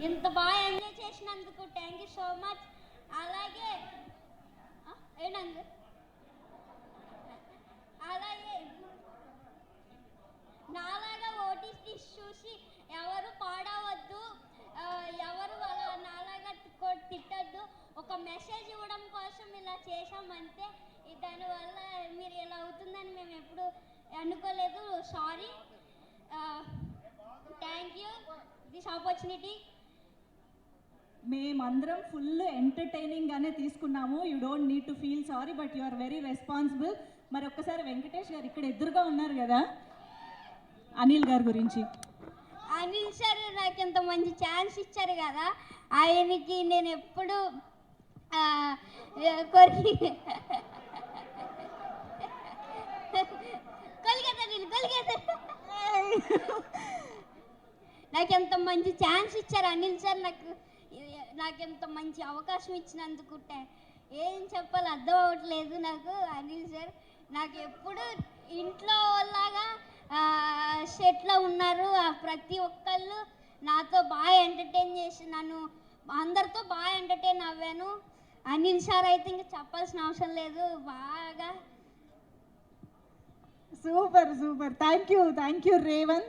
ఇంత బాగా ఎంజాయ్ చేసినందుకు థ్యాంక్ యూ సో మచ్. అలాగే ఏంటండి, అలాగే నాలాగా ఓటీటీ చూసి ఎవరు పాడవద్దు, ఎవరు అలా నాలాగా తిట్టద్దు. ఒక మెసేజ్ ఇవ్వడం కోసం ఇలా చేసామంతే. దానివల్ల మీరు ఇలా అవుతుందని మేము ఎప్పుడు అనుకోలేదు. Sorry. Thank you this opportunity. మేమందరం ఫుల్ ఎంటర్టైనింగ్గానే తీసుకున్నాము. You don't need to feel sorry, but you are very responsible. మరి ఒక్కసారి వెంకటేష్ గారు ఇక్కడ ఎదురుగా ఉన్నారు కదా, అనిల్ గారి గురించి. అనిల్ సార్ నాకు ఇంత మంచి ఛాన్స్ ఇచ్చారు కదా, ఆయనకి నేను ఎప్పుడు కొరికి నాకు ఎంత మంచి ఛాన్స్ ఇచ్చారు అనిల్ సార్. నాకు ఎంత మంచి అవకాశం ఇచ్చినందుకు ఏం చెప్పాలి అర్థం అవ్వట్లేదు నాకు. అనిల్ సార్ నాకు ఎప్పుడు ఇంట్లో లాగా సెట్లో ఉన్నారు. ప్రతి ఒక్కళ్ళు నాతో బాగా ఎంటర్టైన్ చేసి నన్ను అందరితో బాగా ఎంటర్టైన్ అవ్వాను. అనిల్ సార్ అయితే ఇంకా చెప్పాల్సిన అవసరం లేదు. బాగా super super. Thank you Revanth.